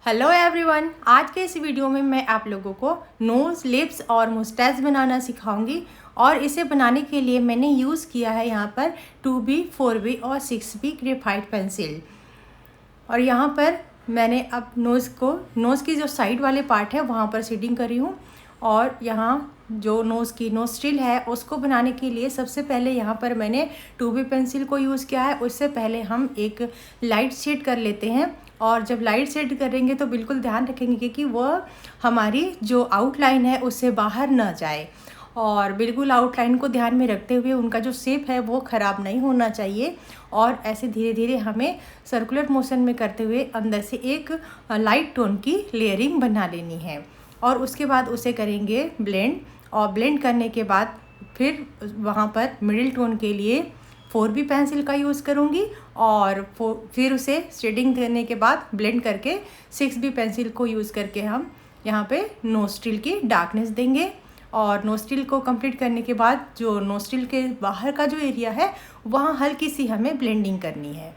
Hello everyone, आज के इस वीडियो में मैं आप लोगों को नोज़, लिप्स और मुस्टैच बनाना सिखाऊंगी। और इसे बनाने के लिए मैंने यूज़ किया है यहाँ पर 2B, 4B और 6B ग्रेफाइट पेंसिल। और यहाँ पर मैंने अब नोज़ की जो साइड वाले पार्ट है वहाँ पर शेडिंग करी हूँ। और यहाँ जो नोज़ की नोस्ट्रिल है उसको बनाने के लिए सबसे पहले यहाँ पर मैंने 2B पेंसिल को यूज़ किया है। उससे पहले हम एक लाइट शेड कर लेते हैं। और जब लाइट शेड करेंगे तो बिल्कुल ध्यान रखेंगे कि वह हमारी जो आउटलाइन है उससे बाहर ना जाए, और बिल्कुल आउटलाइन को ध्यान में रखते हुए उनका जो शेप है वो ख़राब नहीं होना चाहिए। और ऐसे धीरे धीरे हमें सर्कुलर मोशन में करते हुए अंदर से एक लाइट टोन की लेयरिंग बना लेनी है। और उसके बाद उसे करेंगे ब्लेंड, और ब्लेंड करने के बाद फिर वहाँ पर मिडिल टोन के लिए 4B पेंसिल का यूज़ करूँगी। और फिर उसे शेडिंग देने के बाद ब्लेंड करके 6B पेंसिल को यूज़ करके हम यहाँ पे नोस्ट्रिल की डार्कनेस देंगे। और नोस्ट्रिल को कंप्लीट करने के बाद जो नोस्ट्रिल के बाहर का जो एरिया है वहाँ हल्की सी हमें ब्लेंडिंग करनी है।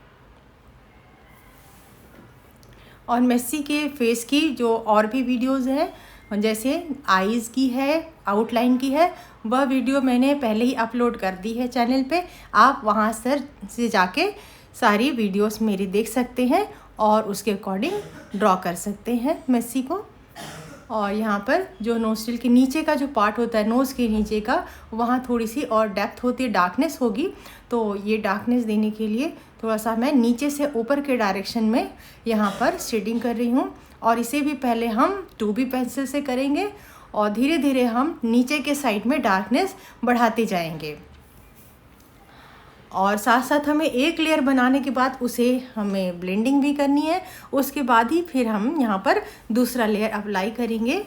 और मेस्सी के फेस की जो और भी वीडियोस हैं, जैसे आईज़ की है, आउटलाइन की है, वह वीडियो मैंने पहले ही अपलोड कर दी है चैनल पे। आप वहाँ से जाके सारी वीडियोस मेरी देख सकते हैं और उसके अकॉर्डिंग ड्रॉ कर सकते हैं मेस्सी को। और यहाँ पर जो नोस्ट्रिल के नीचे का जो पार्ट होता है, नोज़ के नीचे का, वहाँ थोड़ी सी और डेप्थ होती है, डार्कनेस होगी। तो ये डार्कनेस देने के लिए थोड़ा सा मैं नीचे से ऊपर के डायरेक्शन में यहाँ पर शेडिंग कर रही हूँ। और इसे भी पहले हम 2B पेंसिल से करेंगे और धीरे धीरे हम नीचे के साइड में डार्कनेस बढ़ाते जाएंगे। और साथ साथ हमें एक लेयर बनाने के बाद उसे हमें ब्लेंडिंग भी करनी है। उसके बाद ही फिर हम यहाँ पर दूसरा लेयर अप्लाई करेंगे।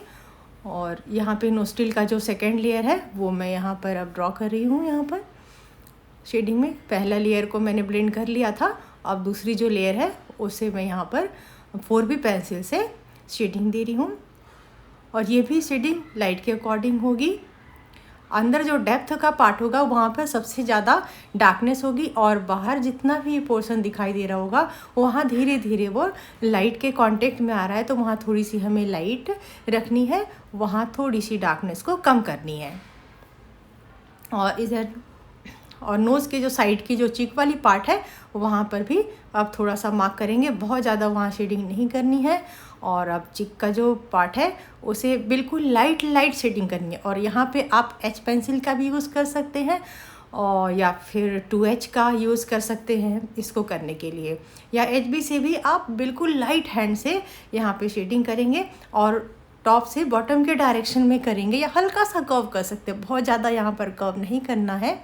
और यहाँ पे नोस्ट्रिल का जो सेकंड लेयर है वो मैं यहाँ पर अब ड्रॉ कर रही हूँ। यहाँ पर शेडिंग में पहला लेयर को मैंने ब्लेंड कर लिया था, अब दूसरी जो लेयर है उसे मैं यहाँ पर 4B पेंसिल से शेडिंग दे रही हूँ। और ये भी शेडिंग लाइट के अकॉर्डिंग होगी। अंदर जो डेप्थ का पार्ट होगा वहाँ पर सबसे ज़्यादा डार्कनेस होगी, और बाहर जितना भी पोर्शन दिखाई दे रहा होगा वहाँ धीरे धीरे वो लाइट के कांटेक्ट में आ रहा है, तो वहाँ थोड़ी सी हमें लाइट रखनी है, वहाँ थोड़ी सी डार्कनेस को कम करनी है। और इधर और नोज़ के जो साइड की जो चीक वाली पार्ट है वहाँ पर भी अब थोड़ा सा मार्क करेंगे, बहुत ज़्यादा वहाँ शेडिंग नहीं करनी है। और अब चिक का जो पार्ट है उसे बिल्कुल लाइट शेडिंग करनी है। और यहाँ पे आप H पेंसिल का भी यूज़ कर सकते हैं, और या फिर 2H का यूज़ कर सकते हैं इसको करने के लिए, या HB से भी आप बिल्कुल लाइट हैंड से यहाँ पे शेडिंग करेंगे। और टॉप से बॉटम के डायरेक्शन में करेंगे, या हल्का सा कर्व कर सकते हैं, बहुत ज़्यादा यहाँ पर कर्व नहीं करना है।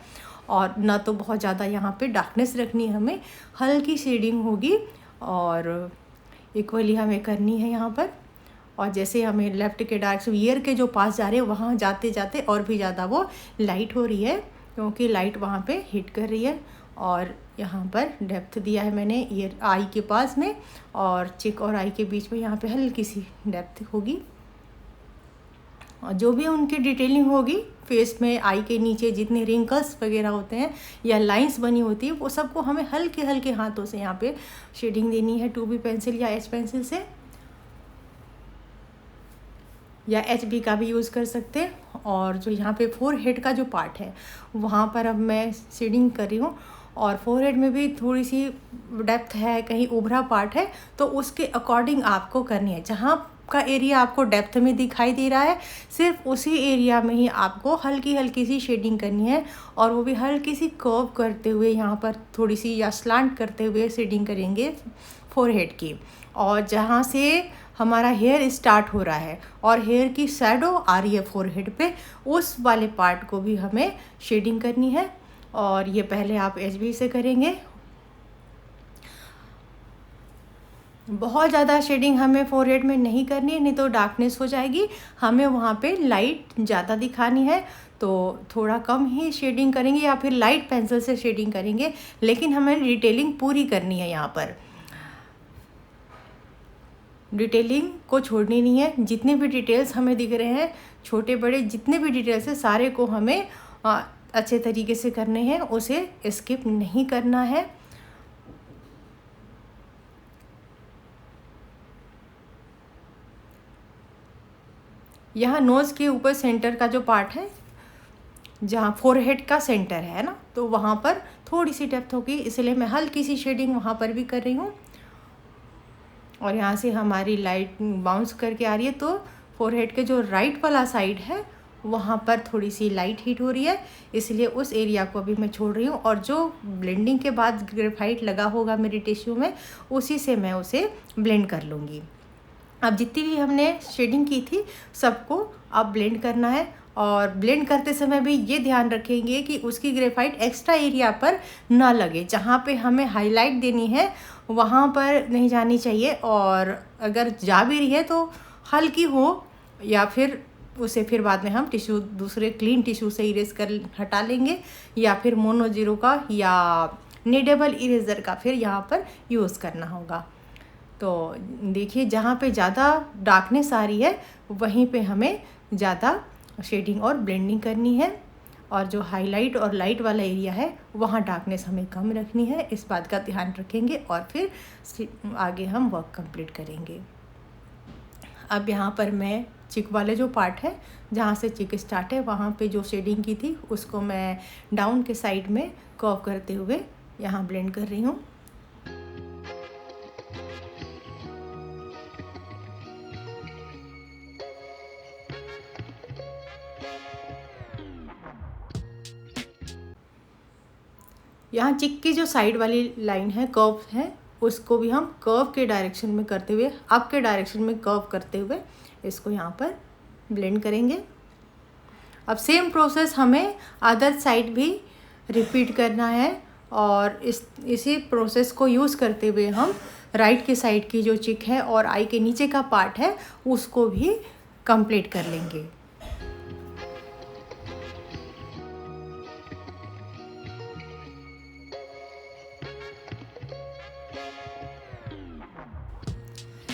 और ना तो बहुत ज़्यादा यहाँ पे डार्कनेस रखनी है, हमें हल्की शेडिंग होगी और इक्वली हमें करनी है यहाँ पर। और जैसे हमें लेफ़्ट के डायरेक्शन ईयर के जो पास जा रहे हैं वहाँ जाते जाते और भी ज़्यादा वो लाइट हो रही है, क्योंकि लाइट वहाँ पे हिट कर रही है। और यहाँ पर डेप्थ दिया है मैंने ईयर आई के पास में, और चिक और आई के बीच में यहाँ पे हल्की सी डेप्थ होगी। और जो भी उनकी डिटेलिंग होगी फेस में, आई के नीचे जितने रिंकल्स वगैरह होते हैं या लाइंस बनी होती है, वो सबको हमें हल्के हल्के हाथों से यहाँ पे शेडिंग देनी है 2B पेंसिल या H पेंसिल से, या HB का भी यूज़ कर सकते हैं। और जो यहाँ पे फोरहेड का जो पार्ट है वहाँ पर अब मैं शेडिंग कर रही हूँ। और फोरहेड में भी थोड़ी सी डेप्थ है, कहीं उभरा पार्ट है, तो उसके अकॉर्डिंग आपको करनी है। जहाँ का एरिया आपको डेप्थ में दिखाई दे रहा है सिर्फ उसी एरिया में ही आपको हल्की हल्की सी शेडिंग करनी है, और वो भी हल्की सी कर्व करते हुए यहाँ पर थोड़ी सी या स्लांट करते हुए शेडिंग करेंगे फोरहेड की। और जहाँ से हमारा हेयर स्टार्ट हो रहा है और हेयर की शैडो आ रही है फोरहेड पे, उस वाले पार्ट को भी हमें शेडिंग करनी है। और ये पहले आप HB से करेंगे। बहुत ज़्यादा शेडिंग हमें फोरहेड में नहीं करनी है, नहीं तो डार्कनेस हो जाएगी। हमें वहाँ पे लाइट ज़्यादा दिखानी है, तो थोड़ा कम ही शेडिंग करेंगे या फिर लाइट पेंसिल से शेडिंग करेंगे, लेकिन हमें डिटेलिंग पूरी करनी है। यहाँ पर डिटेलिंग को छोड़नी नहीं है। जितने भी डिटेल्स हमें दिख रहे हैं, छोटे बड़े जितने भी डिटेल्स हैं, सारे को हमें अच्छे तरीके से करने हैं, उसे स्किप नहीं करना है। यहाँ नोज़ के ऊपर सेंटर का जो पार्ट है, जहाँ फोरहेड का सेंटर है ना, तो वहाँ पर थोड़ी सी डेप्थ होगी, इसलिए मैं हल्की सी शेडिंग वहाँ पर भी कर रही हूँ। और यहाँ से हमारी लाइट बाउंस करके आ रही है, तो फोरहेड के जो राइट वाला साइड है वहाँ पर थोड़ी सी लाइट हीट हो रही है, इसलिए उस एरिया को भी मैं छोड़ रही हूँ। और जो ब्लेंडिंग के बाद ग्रेफाइट लगा होगा मेरी टिश्यू में, उसी से मैं उसे ब्लेंड कर लूँगी। अब जितनी भी हमने शेडिंग की थी सबको अब ब्लेंड करना है। और ब्लेंड करते समय भी ये ध्यान रखेंगे कि उसकी ग्रेफाइट एक्स्ट्रा एरिया पर ना लगे, जहाँ पे हमें हाईलाइट देनी है वहाँ पर नहीं जानी चाहिए। और अगर जा भी रही है तो हल्की हो, या फिर उसे फिर बाद में हम टिश्यू दूसरे क्लीन टिश्यू से इरेज कर हटा लेंगे, या फिर मोनो जीरो का या नीडेबल इरेजर का फिर यहाँ पर यूज़ करना होगा। तो देखिए, जहाँ पे ज़्यादा डार्कनेस आ रही है वहीं पे हमें ज़्यादा शेडिंग और ब्लेंडिंग करनी है, और जो हाईलाइट और लाइट वाला एरिया है वहाँ डार्कनेस हमें कम रखनी है। इस बात का ध्यान रखेंगे और फिर आगे हम वर्क कंप्लीट करेंगे। अब यहाँ पर मैं चिक वाले जो पार्ट है, जहाँ से चिक स्टार्ट है, वहाँ पे जो शेडिंग की थी उसको मैं डाउन के साइड में कर्व करते हुए यहाँ ब्लेंड कर रही हूँ। यहाँ चिक की जो साइड वाली लाइन है, कर्व है, उसको भी हम कर्व के डायरेक्शन में करते हुए, अप के डायरेक्शन में कर्व करते हुए इसको यहाँ पर ब्लेंड करेंगे। अब सेम प्रोसेस हमें अदर साइड भी रिपीट करना है, और इसी प्रोसेस को यूज़ करते हुए हम राइट के साइड की जो चिक है और आई के नीचे का पार्ट है उसको भी कंप्लीट कर लेंगे।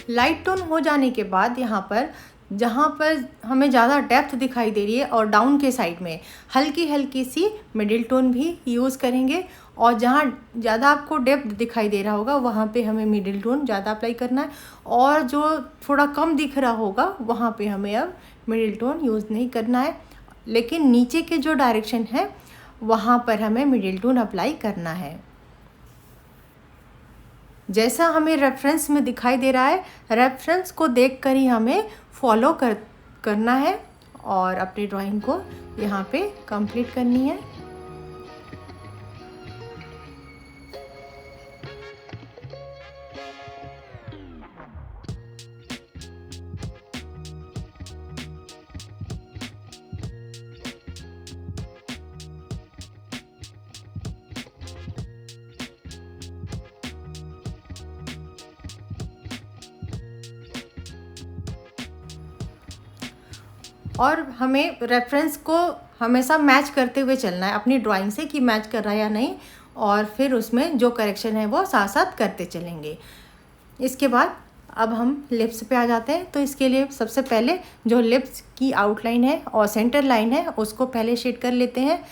लाइट टोन हो जाने के बाद यहाँ पर जहाँ पर हमें ज़्यादा डेप्थ दिखाई दे रही है और डाउन के साइड में हल्की हल्की सी मिडिल टोन भी यूज़ करेंगे, और जहाँ ज़्यादा आपको डेप्थ दिखाई दे रहा होगा वहाँ पे हमें मिडिल टोन ज़्यादा अप्लाई करना है, और जो थोड़ा कम दिख रहा होगा वहाँ पे हमें अब मिडिल टोन यूज़ नहीं करना है, लेकिन नीचे के जो डायरेक्शन है वहाँ पर हमें मिडिल टोन अप्लाई करना है। जैसा हमें रेफरेंस में दिखाई दे रहा है, रेफरेंस को देखकर ही हमें फॉलो करना है और अपनी ड्राइंग को यहाँ पे कंप्लीट करनी है। और हमें रेफरेंस को हमेशा मैच करते हुए चलना है अपनी ड्राइंग से कि मैच कर रहा है या नहीं, और फिर उसमें जो करेक्शन है वो साथ साथ करते चलेंगे। इसके बाद अब हम लिप्स पे आ जाते हैं। तो इसके लिए सबसे पहले जो लिप्स की आउटलाइन है और सेंटर लाइन है उसको पहले शेड कर लेते हैं।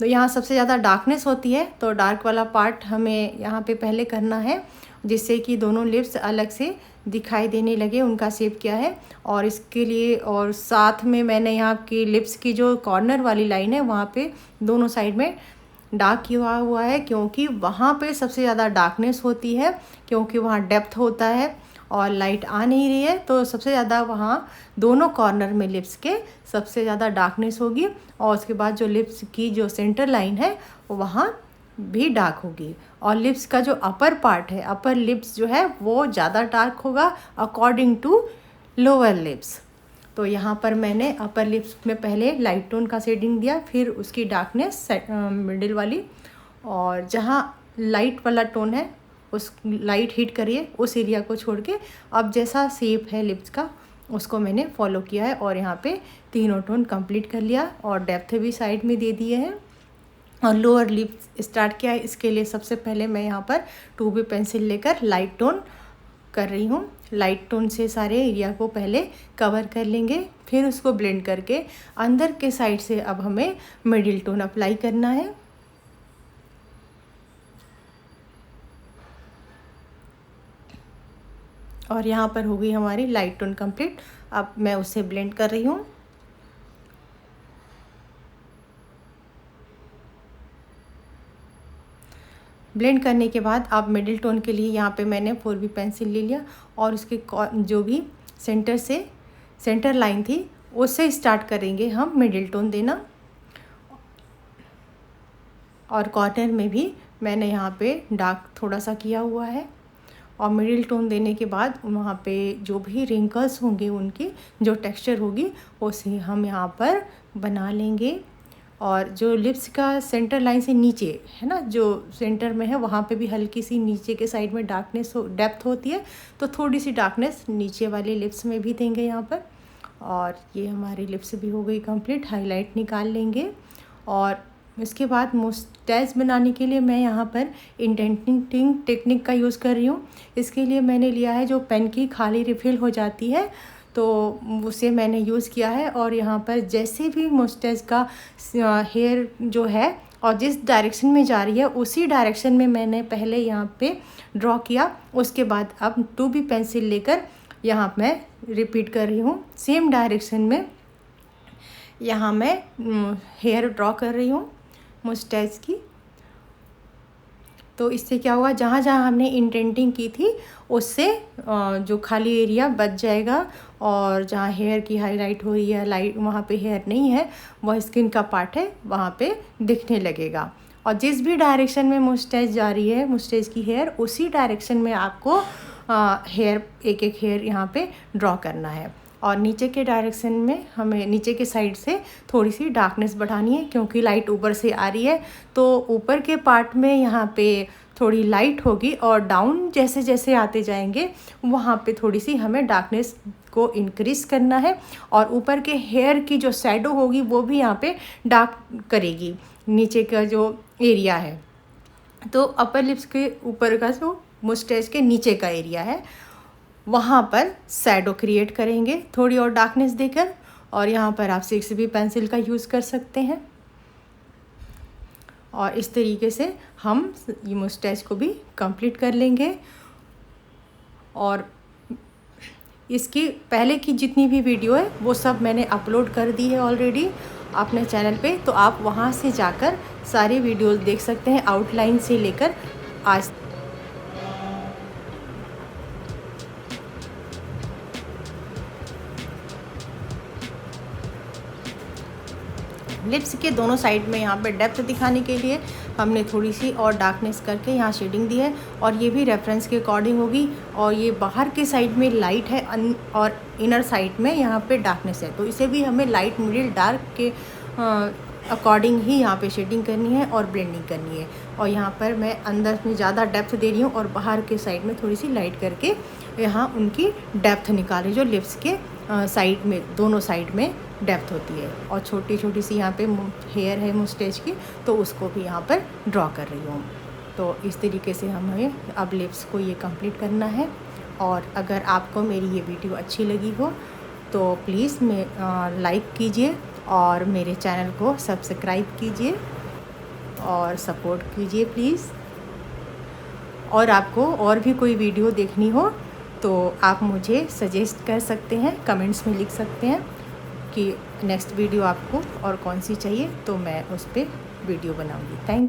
तो यहाँ सबसे ज़्यादा डार्कनेस होती है, तो डार्क वाला पार्ट हमें यहाँ पे पहले करना है, जिससे कि दोनों लिप्स अलग से दिखाई देने लगे, उनका शेप क्या है। और इसके लिए और साथ में मैंने यहाँ की लिप्स की जो कॉर्नर वाली लाइन है वहाँ पे दोनों साइड में डार्क किया हुआ है, क्योंकि वहाँ पे सबसे ज़्यादा डार्कनेस होती है, क्योंकि वहाँ डेप्थ होता है और लाइट आ नहीं रही है, तो सबसे ज़्यादा वहाँ दोनों कॉर्नर में लिप्स के सबसे ज़्यादा डार्कनेस होगी। और उसके बाद जो लिप्स की जो सेंटर लाइन है वहाँ भी डार्क होगी। और लिप्स का जो अपर पार्ट है, अपर लिप्स जो है वो ज़्यादा डार्क होगा अकॉर्डिंग टू लोअर लिप्स। तो यहाँ पर मैंने अपर लिप्स में पहले लाइट टोन का शेडिंग दिया, फिर उसकी डार्कनेस मिडिल वाली, और जहाँ लाइट वाला टोन है उस लाइट हिट करिए उस एरिया को छोड़ के अब जैसा शेप है लिप्स का उसको मैंने फॉलो किया है, और यहाँ पे तीनों टोन कंप्लीट कर लिया और डेप्थ भी साइड में दे दिए हैं। और लोअर लिप्स स्टार्ट किया है। इसके लिए सबसे पहले मैं यहाँ पर 2B पेंसिल लेकर लाइट टोन कर रही हूँ। लाइट टोन से सारे एरिया को पहले कवर कर लेंगे, फिर उसको ब्लेंड करके अंदर के साइड से अब हमें मिडिल टोन अप्लाई करना है। और यहाँ पर हो गई हमारी लाइट टोन कंप्लीट। अब मैं उसे ब्लेंड कर रही हूँ। ब्लेंड करने के बाद अब मिडिल टोन के लिए यहाँ पे मैंने 4B पेंसिल ले लिया और उसके जो भी सेंटर से सेंटर लाइन थी उससे स्टार्ट करेंगे हम मिडिल टोन देना। और कॉर्नर में भी मैंने यहाँ पे डार्क थोड़ा सा किया हुआ है। और मिडिल टोन देने के बाद वहाँ पे जो भी रिंकल्स होंगे उनकी जो टेक्सचर होगी उसे हम यहाँ पर बना लेंगे। और जो लिप्स का सेंटर लाइन से नीचे है ना, जो सेंटर में है वहाँ पे भी हल्की सी नीचे के साइड में डार्कनेस डेप्थ होती है, तो थोड़ी सी डार्कनेस नीचे वाले लिप्स में भी देंगे यहाँ पर। और ये हमारी लिप्स भी हो गई कंप्लीट। हाईलाइट निकाल लेंगे। और इसके बाद मुस्टैच बनाने के लिए मैं यहाँ पर इंडेंटिंग टेक्निक का यूज़ कर रही हूँ। इसके लिए मैंने लिया है जो पेन की खाली रिफ़िल हो जाती है, तो उसे मैंने यूज़ किया है। और यहाँ पर जैसे भी मुस्टैच का हेयर जो है और जिस डायरेक्शन में जा रही है उसी डायरेक्शन में मैंने पहले यहाँ पे ड्रॉ किया। उसके बाद अब 2B पेंसिल लेकर यहाँ मैं रिपीट कर रही हूँ सेम डायरेक्शन में। यहाँ मैं हेयर ड्रॉ कर रही हूँ मुस्टैच की। तो इससे क्या होगा, जहाँ जहाँ हमने इंडेंटिंग की थी उससे जो खाली एरिया बच जाएगा। और जहाँ हेयर की हाईलाइट हो रही है, लाइट वहाँ पे हेयर नहीं है, वह स्किन का पार्ट है, वहाँ पे दिखने लगेगा। और जिस भी डायरेक्शन में मुस्टैच जा रही है, मुस्टैच की हेयर, उसी डायरेक्शन में आपको हेयर एक एक हेयर यहाँ पे ड्रॉ करना है। और नीचे के डायरेक्शन में हमें नीचे के साइड से थोड़ी सी डार्कनेस बढ़ानी है, क्योंकि लाइट ऊपर से आ रही है तो ऊपर के पार्ट में यहाँ पे थोड़ी लाइट होगी। और डाउन जैसे जैसे आते जाएंगे वहाँ पे थोड़ी सी हमें डार्कनेस को इंक्रीज़ करना है। और ऊपर के हेयर की जो शैडो होगी वो भी यहाँ पे डार्क करेगी नीचे का जो एरिया है। तो अपर लिप्स के ऊपर का जो मुस्टैच के नीचे का एरिया है वहाँ पर शैडो क्रिएट करेंगे थोड़ी और डार्कनेस देकर। और यहाँ पर आप 6B पेंसिल का यूज़ कर सकते हैं। और इस तरीके से हम ये मुस्टैच को भी कंप्लीट कर लेंगे। और इसकी पहले की जितनी भी वीडियो है वो सब मैंने अपलोड कर दी है ऑलरेडी अपने चैनल पे, तो आप वहाँ से जाकर सारी वीडियोस देख सकते हैं आउटलाइन से लेकर आज। लिप्स के दोनों साइड में यहाँ पे डेप्थ दिखाने के लिए हमने थोड़ी सी और डार्कनेस करके यहाँ शेडिंग दी है। और ये भी रेफरेंस के अकॉर्डिंग होगी। और ये बाहर के साइड में लाइट है और इनर साइड में यहाँ पे डार्कनेस है, तो इसे भी हमें लाइट मिडिल डार्क के अकॉर्डिंग ही यहाँ पे शेडिंग करनी है और ब्लेंडिंग करनी है। और यहाँ पर मैं अंदर में ज़्यादा डेप्थ दे रही हूँ और बाहर के साइड में थोड़ी सी लाइट करके यहाँ उनकी डेप्थ निकाल रही, जो लिप्स के साइड में दोनों साइड में डेप्थ होती है। और छोटी छोटी सी यहाँ पे हेयर है मुस्टैच की, तो उसको भी यहाँ पर ड्रॉ कर रही हूँ। तो इस तरीके से हमें अब लिप्स को ये कंप्लीट करना है। और अगर आपको मेरी ये वीडियो अच्छी लगी हो तो प्लीज़ लाइक कीजिए और मेरे चैनल को सब्सक्राइब कीजिए और सपोर्ट कीजिए प्लीज़। और आपको और भी कोई वीडियो देखनी हो तो आप मुझे सजेस्ट कर सकते हैं, कमेंट्स में लिख सकते हैं कि नेक्स्ट वीडियो आपको और कौन सी चाहिए, तो मैं उस पर वीडियो बनाऊंगी। Thank you.